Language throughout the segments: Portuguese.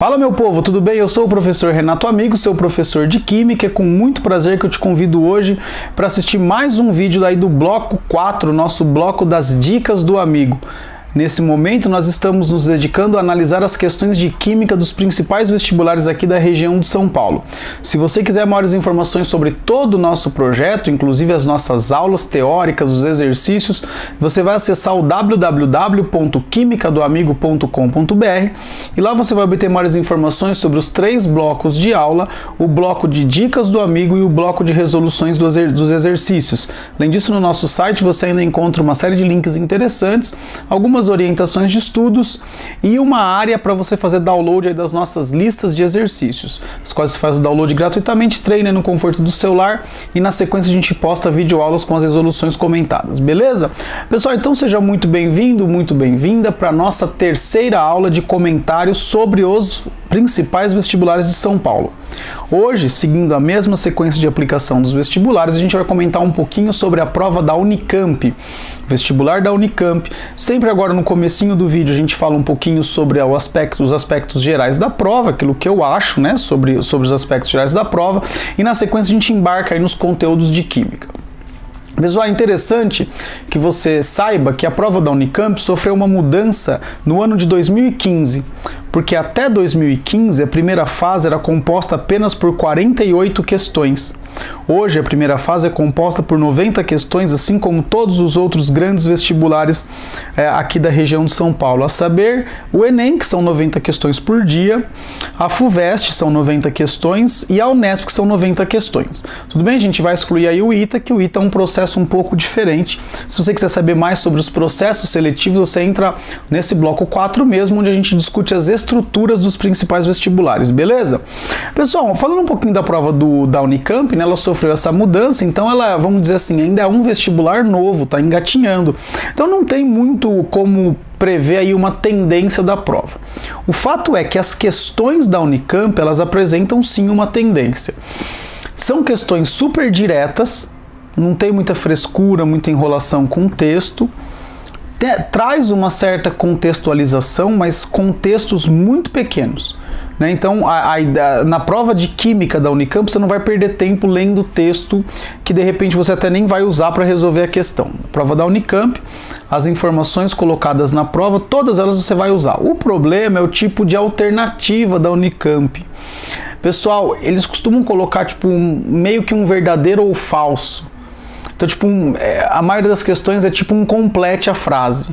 Fala meu povo, tudo bem? Eu sou o professor Renato Amigo, seu professor de Química. É com muito prazer que eu te convido hoje para assistir mais um vídeo aí do bloco 4, nosso bloco das dicas do amigo. Nesse momento, nós estamos nos dedicando a analisar as questões de Química dos principais vestibulares aqui da região de São Paulo. Se você quiser maiores informações sobre todo o nosso projeto, inclusive as nossas aulas teóricas, os exercícios, você vai acessar o www.quimicadoamigo.com.br e lá você vai obter maiores informações sobre os 3 blocos de aula, o bloco de dicas do amigo e o bloco de resoluções dos exercícios. Além disso, no nosso site você ainda encontra uma série de links interessantes, algumas orientações de estudos e uma área para você fazer download aí das nossas listas de exercícios, as quais você faz o download gratuitamente, treina no conforto do celular e na sequência a gente posta videoaulas com as resoluções comentadas, beleza? Pessoal, então seja muito bem-vindo, muito bem-vinda para a nossa terceira aula de comentários sobre os principais vestibulares de São Paulo. Hoje, seguindo a mesma sequência de aplicação dos vestibulares, a gente vai comentar um pouquinho sobre a prova da Unicamp, vestibular da Unicamp. Sempre agora no comecinho do vídeo a gente fala um pouquinho sobre os aspectos gerais da prova, aquilo que eu acho, né, sobre os aspectos gerais da prova, e na sequência a gente embarca aí nos conteúdos de Química. Pessoal, é interessante que você saiba que a prova da Unicamp sofreu uma mudança no ano de 2015, porque até 2015 a primeira fase era composta apenas por 48 questões. Hoje a primeira fase é composta por 90 questões, assim como todos os outros grandes vestibulares aqui da região de São Paulo, a saber, o Enem, que são 90 questões por dia, a FUVEST são 90 questões e a Unesp, que são 90 questões. Tudo bem? A gente vai excluir aí o ITA, que o ITA é um processo um pouco diferente. Se você quiser saber mais sobre os processos seletivos, você entra nesse bloco 4 mesmo, onde a gente discute as estruturas dos principais vestibulares, beleza? Pessoal, falando um pouquinho da prova da Unicamp, né, ela sofreu essa mudança, então ela, vamos dizer assim, ainda é um vestibular novo, tá engatinhando. Então não tem muito como prever aí uma tendência da prova. O fato é que as questões da Unicamp, elas apresentam sim uma tendência. São questões super diretas, não tem muita frescura, muita enrolação com o texto, traz uma certa contextualização, mas contextos muito pequenos, né? Então, na prova de Química da Unicamp, você não vai perder tempo lendo o texto que de repente você até nem vai usar para resolver a questão. Na prova da Unicamp, as informações colocadas na prova, todas elas você vai usar. O problema é o tipo de alternativa da Unicamp. Pessoal, eles costumam colocar tipo meio que um verdadeiro ou falso. Então, tipo, a maioria das questões é tipo um complete a frase.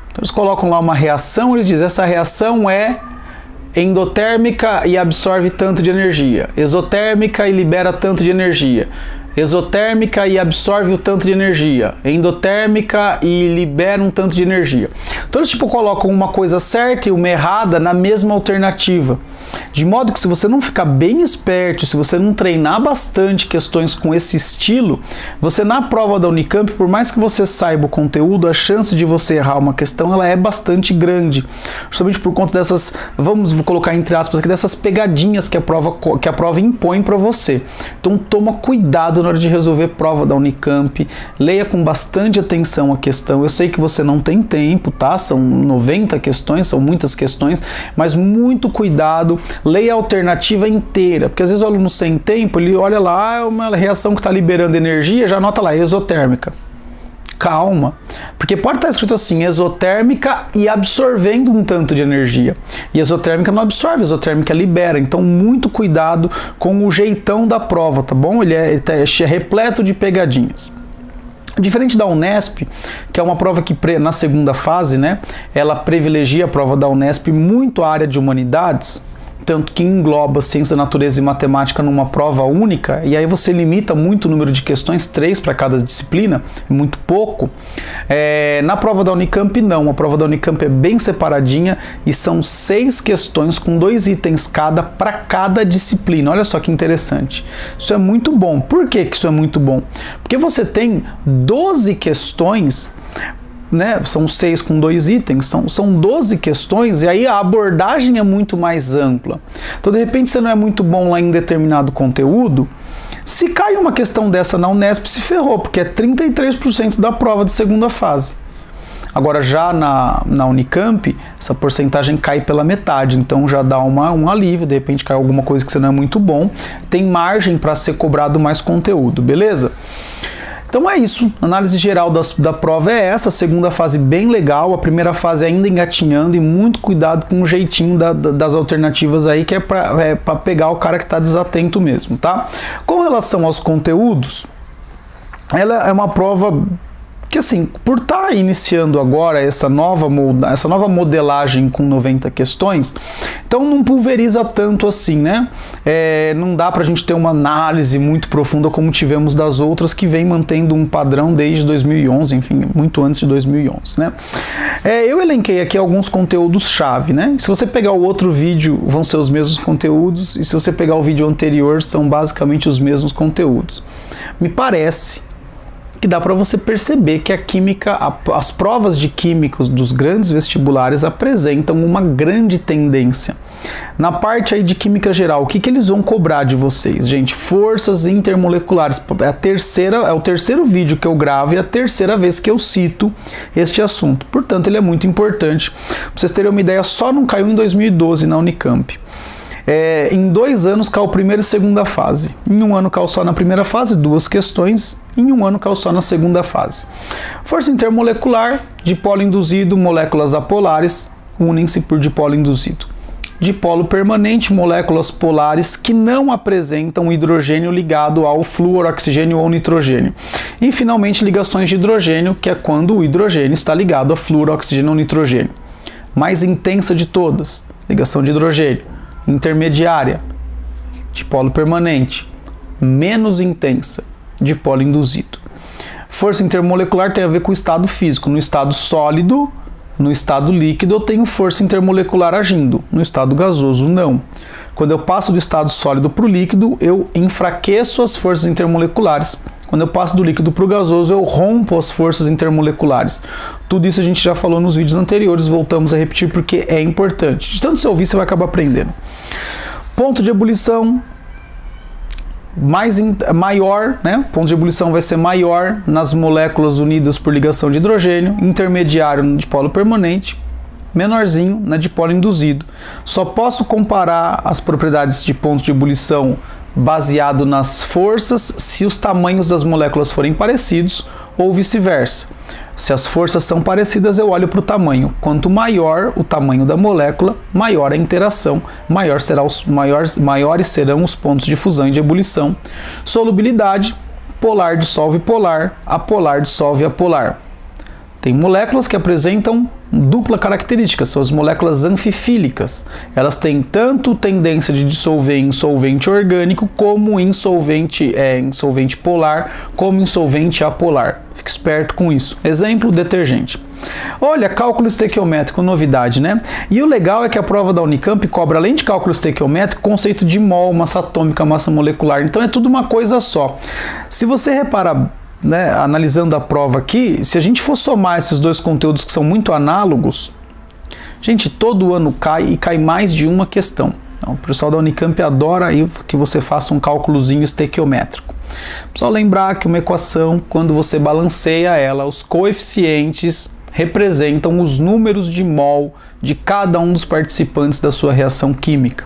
Então, eles colocam lá uma reação, eles dizem, essa reação é endotérmica e absorve tanto de energia, exotérmica e libera tanto de energia, exotérmica e absorve o tanto de energia, endotérmica e libera um tanto de energia. Então eles tipo colocam uma coisa certa e uma errada na mesma alternativa. De modo que se você não ficar bem esperto, se você não treinar bastante questões com esse estilo, você na prova da Unicamp, por mais que você saiba o conteúdo, a chance de você errar uma questão ela é bastante grande. Justamente por conta dessas, vamos colocar entre aspas aqui, dessas pegadinhas que a prova impõe para você. Então toma cuidado na hora de resolver prova da Unicamp, leia com bastante atenção a questão. Eu sei que você não tem tempo, tá? São 90 questões, são muitas questões, mas muito cuidado, leia a alternativa inteira, porque às vezes o aluno sem tempo, ele olha lá, é uma reação que está liberando energia, já anota lá, exotérmica. Calma, porque pode estar escrito assim, exotérmica e absorvendo um tanto de energia. E exotérmica não absorve, exotérmica libera. Então, muito cuidado com o jeitão da prova, tá bom? Ele é repleto de pegadinhas. Diferente da Unesp, que é uma prova que na segunda fase, né, ela privilegia a prova da Unesp muito a área de humanidades, tanto que engloba ciência da natureza e matemática numa prova única, e aí você limita muito o número de questões, 3 para cada disciplina, é muito pouco. Na prova da Unicamp não, a prova da Unicamp é bem separadinha e são 6 questões com 2 itens para cada disciplina. Olha só que interessante. Isso é muito bom. Por que isso é muito bom? Porque você tem 12 questões, né? São 6 com 2 itens, são 12 questões, e aí a abordagem é muito mais ampla. Então, de repente, você não é muito bom lá em determinado conteúdo, se cai uma questão dessa na Unesp, se ferrou, porque é 33% da prova de segunda fase. Agora já na Unicamp, essa porcentagem cai pela metade, então já dá um alívio, de repente cai alguma coisa que você não é muito bom, tem margem para ser cobrado mais conteúdo, beleza? Então é isso, a análise geral da prova é essa, a segunda fase bem legal, a primeira fase ainda engatinhando e muito cuidado com o jeitinho das alternativas aí, que é para pegar o cara que está desatento mesmo, tá? Com relação aos conteúdos, ela é uma prova que, assim, por estar iniciando agora essa nova modelagem com 90 questões, então não pulveriza tanto assim, né? Não dá pra gente ter uma análise muito profunda como tivemos das outras, que vem mantendo um padrão desde 2011, enfim, muito antes de 2011, né? Eu elenquei aqui alguns conteúdos-chave, né? Se você pegar o outro vídeo, vão ser os mesmos conteúdos, e se você pegar o vídeo anterior, são basicamente os mesmos conteúdos. Me parece que dá para você perceber que a química, as provas de químicos dos grandes vestibulares apresentam uma grande tendência. Na parte aí de química geral, o que eles vão cobrar de vocês? Gente, forças intermoleculares. É o terceiro vídeo que eu gravo e a terceira vez que eu cito este assunto. Portanto, ele é muito importante. Para vocês terem uma ideia, só não caiu em 2012 na Unicamp. Em 2 anos caiu primeira e segunda fase. Em 1 ano caiu só na primeira fase, 2 questões. Em 1 ano caiu só na segunda fase. Força intermolecular, dipolo induzido, moléculas apolares unem-se por dipolo induzido. Dipolo permanente, moléculas polares que não apresentam hidrogênio ligado ao flúor, oxigênio ou nitrogênio. E finalmente ligações de hidrogênio, que é quando o hidrogênio está ligado a flúor, oxigênio ou nitrogênio. Mais intensa de todas, ligação de hidrogênio. Intermediária, dipolo permanente. Menos intensa, dipolo induzido. Força intermolecular tem a ver com o estado físico. No estado sólido, no estado líquido, eu tenho força intermolecular agindo. No estado gasoso, não. Quando eu passo do estado sólido para o líquido, eu enfraqueço as forças intermoleculares. Quando eu passo do líquido para o gasoso, eu rompo as forças intermoleculares. Tudo isso a gente já falou nos vídeos anteriores, voltamos a repetir porque é importante. De tanto você ouvir, você vai acabar aprendendo. Ponto de ebulição maior, né? O ponto de ebulição vai ser maior nas moléculas unidas por ligação de hidrogênio, intermediário no dipolo permanente, menorzinho na dipolo induzido. Só posso comparar as propriedades de ponto de ebulição baseado nas forças se os tamanhos das moléculas forem parecidos ou vice-versa. Se as forças são parecidas, eu olho para o tamanho. Quanto maior o tamanho da molécula, maior a interação, maiores serão os pontos de fusão e de ebulição. Solubilidade, polar dissolve polar, apolar dissolve apolar. Tem moléculas que apresentam dupla característica, são as moléculas anfifílicas. Elas têm tanto tendência de dissolver em solvente orgânico, como em solvente polar, como em solvente apolar. Fique esperto com isso. Exemplo, detergente. Olha, cálculo estequiométrico, novidade, né? E o legal é que a prova da Unicamp cobra, além de cálculo estequiométrico, conceito de mol, massa atômica, massa molecular. Então é tudo uma coisa só. Se você reparar, né, analisando a prova aqui, se a gente for somar esses dois conteúdos que são muito análogos, gente, todo ano cai e cai mais de uma questão. Então, o pessoal da Unicamp adora aí que você faça um cálculozinho estequiométrico. Só lembrar que uma equação, quando você balanceia ela, os coeficientes representam os números de mol de cada um dos participantes da sua reação química.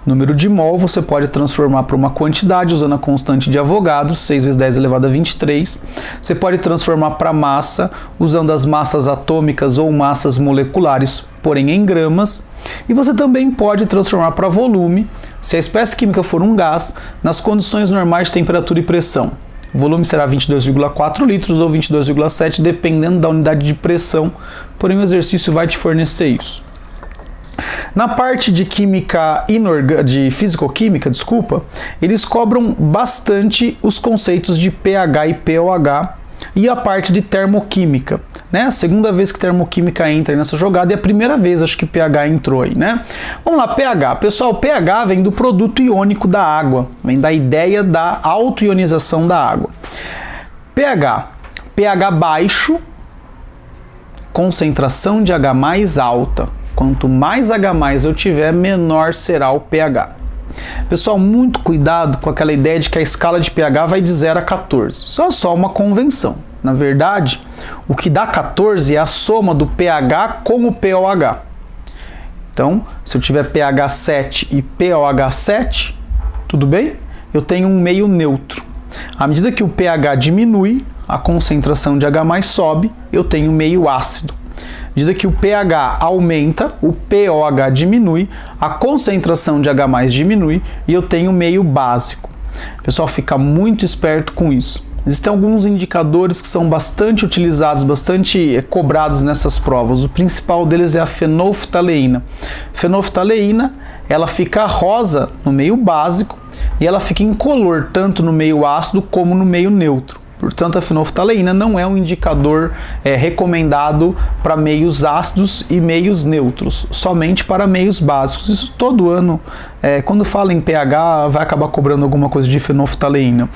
O número de mol você pode transformar para uma quantidade usando a constante de Avogadro, 6 vezes 10 elevado a 23. Você pode transformar para massa usando as massas atômicas ou massas moleculares, porém em gramas. E você também pode transformar para volume, se a espécie química for um gás, nas condições normais de temperatura e pressão. O volume será 22,4 litros ou 22,7, dependendo da unidade de pressão, porém o exercício vai te fornecer isso. Na parte de química de fisicoquímica, eles cobram bastante os conceitos de pH e pOH e a parte de termoquímica, né? A segunda vez que termoquímica entra nessa jogada e a primeira vez acho que pH entrou aí, né? Vamos lá, pH. Pessoal, pH vem do produto iônico da água, vem da ideia da autoionização da água. pH baixo, concentração de H+ alta. Quanto mais H+ eu tiver, menor será o pH. Pessoal, muito cuidado com aquela ideia de que a escala de pH vai de 0 a 14. Isso é só uma convenção. Na verdade, o que dá 14 é a soma do pH com o pOH. Então, se eu tiver pH 7 e pOH 7, tudo bem? Eu tenho um meio neutro. À medida que o pH diminui, a concentração de H+ sobe, eu tenho meio ácido. À medida que o pH aumenta, o pOH diminui, a concentração de H+ diminui e eu tenho meio básico. Pessoal, fica muito esperto com isso. Existem alguns indicadores que são bastante utilizados, bastante cobrados nessas provas. O principal deles é a fenolftaleína. Fenolftaleína, ela fica rosa no meio básico e ela fica incolor tanto no meio ácido como no meio neutro. Portanto, a fenolftaleína não é um indicador recomendado para meios ácidos e meios neutros, somente para meios básicos. Isso todo ano, quando fala em pH, vai acabar cobrando alguma coisa de fenolftaleína.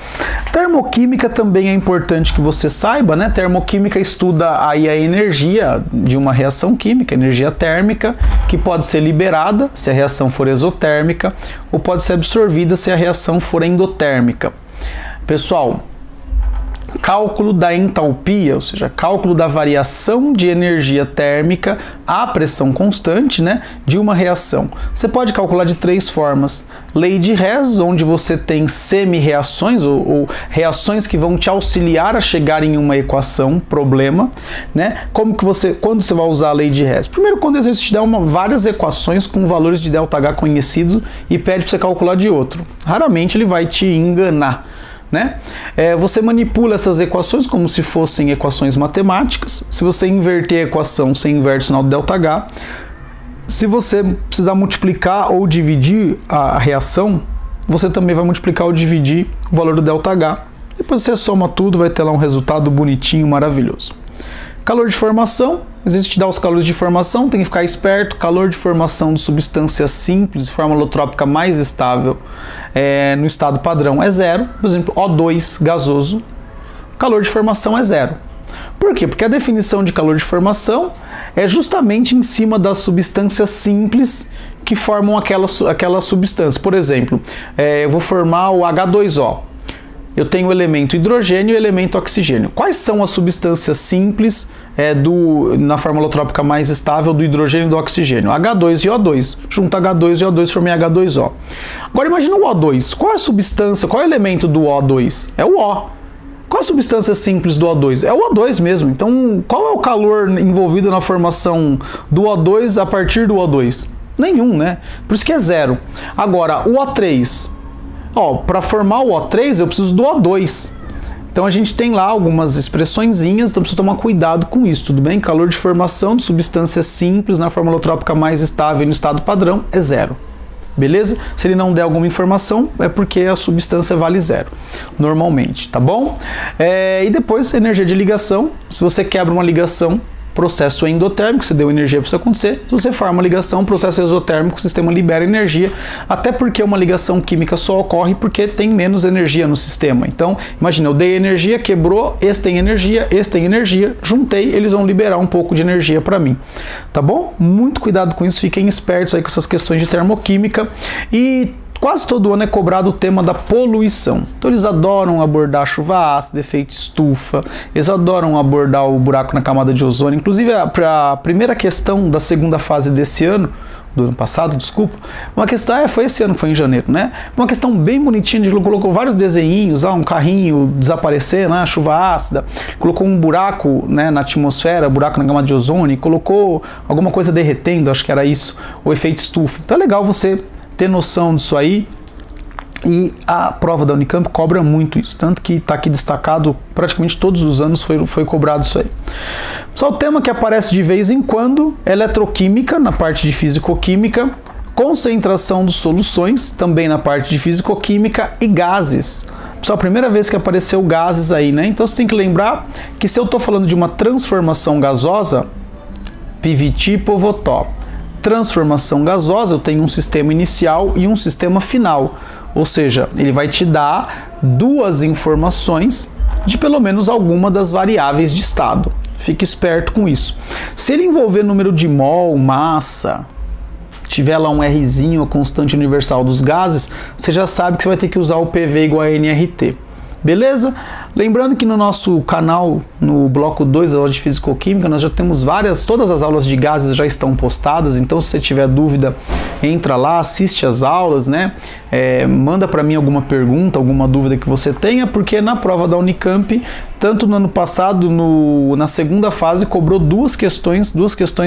Termoquímica também é importante que você saiba, né? Termoquímica estuda aí a energia de uma reação química, energia térmica, que pode ser liberada se a reação for exotérmica ou pode ser absorvida se a reação for endotérmica. Pessoal, cálculo da entalpia, ou seja, cálculo da variação de energia térmica à pressão constante, né, de uma reação. Você pode calcular de 3 formas. Lei de Hess, onde você tem semi-reações ou reações que vão te auxiliar a chegar em uma equação, problema, né? Quando você vai usar a lei de Hess? Primeiro, quando o exercício te dá várias equações com valores de ΔH conhecido e pede para você calcular de outro. Raramente ele vai te enganar, né? Você manipula essas equações como se fossem equações matemáticas. Se você inverter a equação, você inverte o sinal do ΔH. Se você precisar multiplicar ou dividir a reação, você também vai multiplicar ou dividir o valor do ΔH. Depois você soma tudo, vai ter lá um resultado bonitinho, maravilhoso. Calor de formação, existe dar os calores de formação, tem que ficar esperto. Calor de formação de substância simples, forma alotrópica mais estável, no estado padrão é 0. Por exemplo, O2 gasoso, calor de formação é 0. Por quê? Porque a definição de calor de formação é justamente em cima das substâncias simples que formam aquela substância. Por exemplo, eu vou formar o H2O. Eu tenho o elemento hidrogênio e o elemento oxigênio. Quais são as substâncias simples na forma alotrópica mais estável do hidrogênio e do oxigênio? H2 e O2. Junta H2 e O2, formei H2O. Agora imagina o O2. Qual é a substância, qual é o elemento do O2? É o O. Qual é a substância simples do O2? É o O2 mesmo. Então, qual é o calor envolvido na formação do O2 a partir do O2? Nenhum, né? Por isso que é 0. Agora, o O3... para formar o O3 eu preciso do O2. Então a gente tem lá algumas expressõezinhas, então precisa tomar cuidado com isso, tudo bem? Calor de formação de substâncias simples na forma alotrópica mais estável e no estado padrão é 0. Beleza? Se ele não der alguma informação, é porque a substância vale 0, normalmente, tá bom? E depois, energia de ligação. Se você quebra uma ligação, processo endotérmico, você deu energia para isso acontecer. Se você forma uma ligação, processo exotérmico, o sistema libera energia, até porque uma ligação química só ocorre porque tem menos energia no sistema. Então, imagina, eu dei energia, quebrou, esse tem energia, juntei, eles vão liberar um pouco de energia para mim. Tá bom? Muito cuidado com isso, fiquem espertos aí com essas questões de termoquímica. E quase todo ano é cobrado o tema da poluição. Então eles adoram abordar chuva ácida, efeito estufa, eles adoram abordar o buraco na camada de ozônio. Inclusive a primeira questão da segunda fase desse ano, do ano passado, desculpa, uma questão, foi esse ano, foi em janeiro, né? Uma questão bem bonitinha, ele colocou vários desenhinhos, um carrinho desaparecendo, chuva ácida, colocou um buraco, né, na atmosfera, buraco na camada de ozônio, colocou alguma coisa derretendo, acho que era isso, o efeito estufa. Então é legal você ter noção disso aí, e a prova da Unicamp cobra muito isso, tanto que está aqui destacado, praticamente todos os anos foi cobrado isso aí. Só o tema que aparece de vez em quando, eletroquímica, na parte de fisicoquímica, concentração de soluções, também na parte de fisicoquímica, e gases. Só a primeira vez que apareceu gases aí, né? Então você tem que lembrar que se eu estou falando de uma transformação gasosa, PVT, Povotó. Transformação gasosa, eu tenho um sistema inicial e um sistema final, ou seja, ele vai te dar duas informações de pelo menos alguma das variáveis de estado. Fique esperto com isso. Se ele envolver número de mol, massa, tiver lá um Rzinho, a constante universal dos gases, você já sabe que você vai ter que usar o PV igual a nRT. Beleza? Lembrando que no nosso canal, no bloco 2 da aula de Físico-Química, nós já temos todas as aulas de gases já estão postadas, então se você tiver dúvida, entra lá, assiste as aulas, né? Manda para mim alguma pergunta, alguma dúvida que você tenha, porque na prova da Unicamp, tanto no ano passado, na segunda fase, cobrou duas questões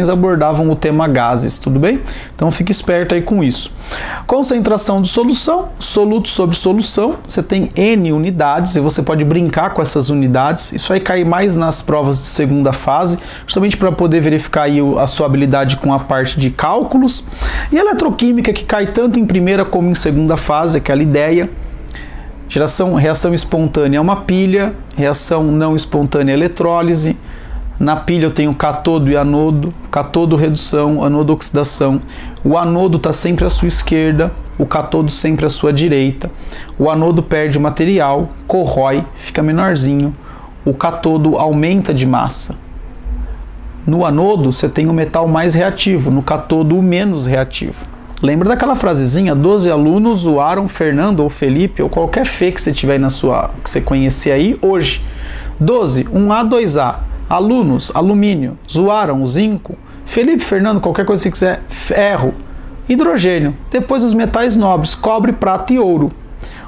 abordavam o tema gases, tudo bem? Então fique esperto aí com isso. Concentração de solução, soluto sobre solução, você tem N unidades e você pode brincar com essas unidades, isso vai cair mais nas provas de segunda fase, justamente para poder verificar aí a sua habilidade com a parte de cálculos. E a eletroquímica, que cai tanto em primeira como em segunda fase, aquela ideia. Reação espontânea é uma pilha, reação não espontânea é eletrólise. Na pilha eu tenho cátodo e anodo, cátodo redução, anodo oxidação. O anodo está sempre à sua esquerda, o cátodo sempre à sua direita. O anodo perde material, corrói, fica menorzinho. O cátodo aumenta de massa. No anodo você tem o metal mais reativo, no cátodo o menos reativo. Lembra daquela frasezinha, 12 alunos zoaram Fernando ou Felipe ou qualquer Fê que você tiver aí que você conhecer aí hoje. 12, 1A, 2A. Alunos, alumínio, zoaram o zinco, Felipe, Fernando, qualquer coisa que você quiser, ferro, hidrogênio, depois os metais nobres, cobre, prata e ouro.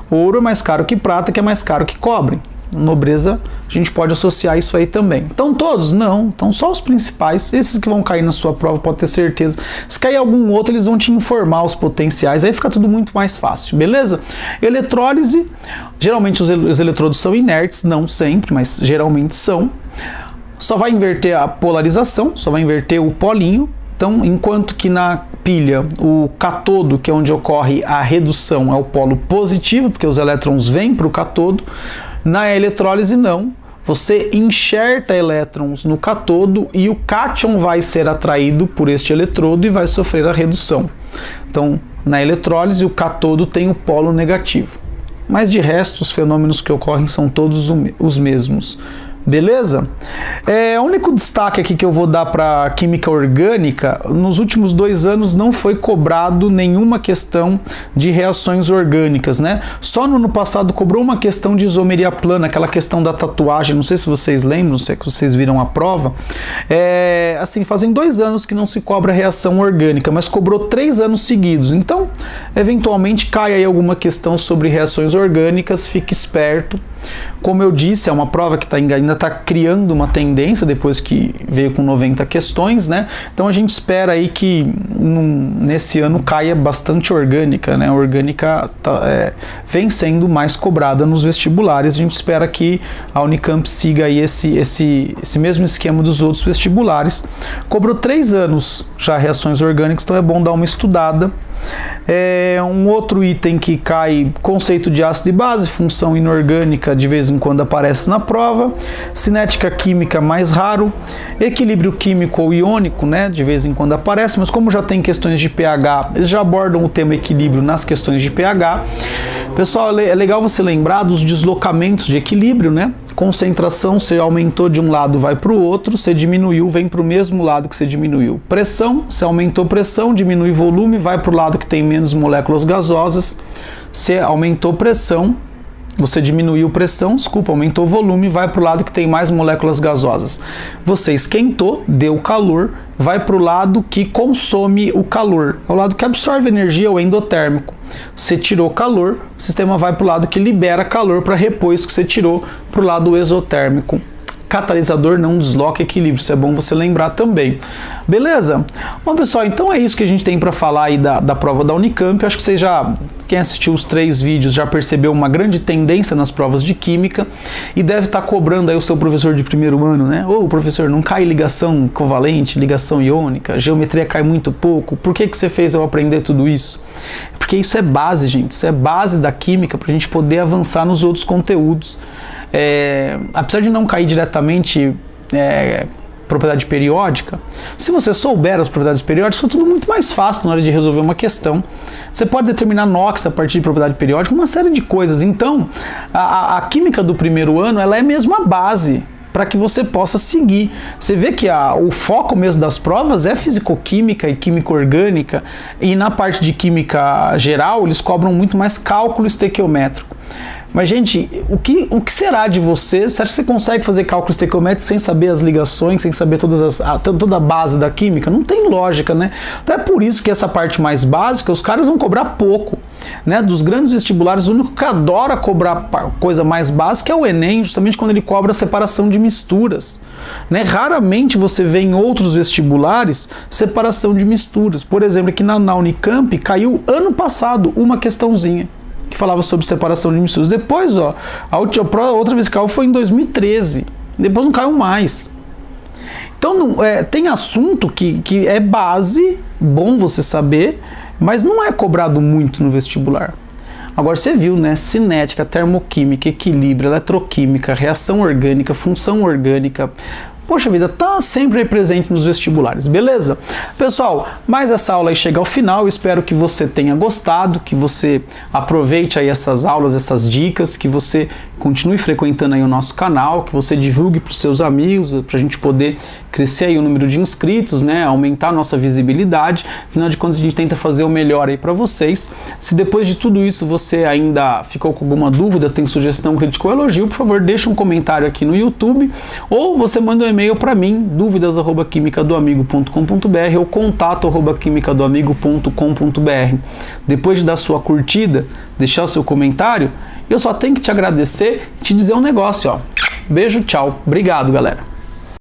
Ouro é mais caro que prata, que é mais caro que cobre. Nobreza, a gente pode associar isso aí também. Então todos? Não, então só os principais, esses que vão cair na sua prova, pode ter certeza. Se cair algum outro, eles vão te informar os potenciais, aí fica tudo muito mais fácil, beleza? Eletrólise, geralmente os eletrodos são inertes, não sempre, mas geralmente são. Só vai inverter a polarização, só vai inverter o polinho. Então, enquanto que na pilha o cátodo, que é onde ocorre a redução, é o polo positivo, porque os elétrons vêm para o cátodo, na eletrólise não. Você enxerta elétrons no cátodo e o cátion vai ser atraído por este eletrodo e vai sofrer a redução. Então, na eletrólise, o cátodo tem o polo negativo. Mas de resto, os fenômenos que ocorrem são todos os mesmos. Beleza? O único destaque aqui que eu vou dar para química orgânica, nos últimos 2 anos não foi cobrado nenhuma questão de reações orgânicas, né? Só no ano passado cobrou uma questão de isomeria plana, aquela questão da tatuagem, não sei se vocês lembram, não sei se vocês viram a prova. Assim, fazem 2 anos que não se cobra reação orgânica, mas cobrou 3 anos seguidos. Então, eventualmente cai aí alguma questão sobre reações orgânicas, fique esperto. Como eu disse, é uma prova que ainda está criando uma tendência depois que veio com 90 questões, né? Então a gente espera aí que nesse ano caia bastante orgânica, né? A orgânica vem sendo mais cobrada nos vestibulares. A gente espera que a Unicamp siga aí esse mesmo esquema dos outros vestibulares. Cobrou 3 anos já reações orgânicas, então é bom dar uma estudada. Um outro item que cai, conceito de ácido e base, função inorgânica, de vez em quando aparece na prova. Cinética química, mais raro. Equilíbrio químico ou iônico, né, de vez em quando aparece, mas como já tem questões de pH, eles já abordam o tema equilíbrio nas questões de pH. Pessoal, é legal você lembrar dos deslocamentos de equilíbrio, né? Concentração, você aumentou de um lado, vai para o outro, você diminuiu, vem para o mesmo lado que você diminuiu. Pressão, você aumentou pressão, diminui volume, vai para o lado que tem menos moléculas gasosas. Você aumentou pressão, você diminuiu pressão, aumentou volume, vai para o lado que tem mais moléculas gasosas. Você esquentou, deu calor, vai para o lado que consome o calor. É o lado que absorve energia, o endotérmico. Você tirou calor, o sistema vai para o lado que libera calor para repor isso que você tirou para o lado exotérmico. Catalisador não desloca equilíbrio, isso é bom você lembrar também. Beleza? Bom, pessoal, então é isso que a gente tem para falar aí da prova da Unicamp. Eu acho que quem assistiu os 3 vídeos já percebeu uma grande tendência nas provas de química e deve estar cobrando aí o seu professor de primeiro ano, né? Ô, professor, não cai ligação covalente, ligação iônica, geometria cai muito pouco, por que você fez eu aprender tudo isso? Porque isso é base, gente, isso é base da química para a gente poder avançar nos outros conteúdos. Apesar de não cair diretamente propriedade periódica, se você souber as propriedades periódicas, fica tudo muito mais fácil na hora de resolver uma questão. Você pode determinar NOx a partir de propriedade periódica, uma série de coisas. Então, a química do primeiro ano, ela é mesmo a base. para que você possa seguir. Você vê que o foco mesmo das provas é fisicoquímica e química orgânica, e na parte de química geral eles cobram muito mais cálculo estequiométrico. Mas, gente, o que será de você? Você acha que você consegue fazer cálculo estequiométrico sem saber as ligações, sem saber toda a base da química? Não tem lógica, né? Então é por isso que essa parte mais básica, os caras vão cobrar pouco, né? Dos grandes vestibulares, o único que adora cobrar coisa mais básica é o Enem, justamente quando ele cobra a separação de misturas, né? Raramente você vê em outros vestibulares separação de misturas. Por exemplo, aqui na Unicamp caiu ano passado uma questãozinha que falava sobre separação de misturas. Depois, a outra vez que caiu foi em 2013. Depois não caiu mais. Então, tem assunto que é base, bom você saber, mas não é cobrado muito no vestibular. Agora você viu, né? Cinética, termoquímica, equilíbrio, eletroquímica, reação orgânica, função orgânica. Poxa vida, tá sempre presente nos vestibulares, beleza? Pessoal, mas essa aula aí chega ao final, eu espero que você tenha gostado, que você aproveite aí essas aulas, essas dicas, que você continue frequentando aí o nosso canal, que você divulgue para os seus amigos, para a gente poder crescer aí o número de inscritos, né? Aumentar a nossa visibilidade. Afinal de contas, a gente tenta fazer o melhor aí para vocês. Se depois de tudo isso você ainda ficou com alguma dúvida, tem sugestão, crítica ou elogio, por favor, deixa um comentário aqui no YouTube, ou você manda um e-mail para mim, dúvidas@quimicadoamigo.com.br ou contato@quimicadoamigo.com.br. Depois de dar sua curtida, deixar o seu comentário, eu só tenho que te agradecer e te dizer um negócio, ó. Beijo, tchau. Obrigado, galera.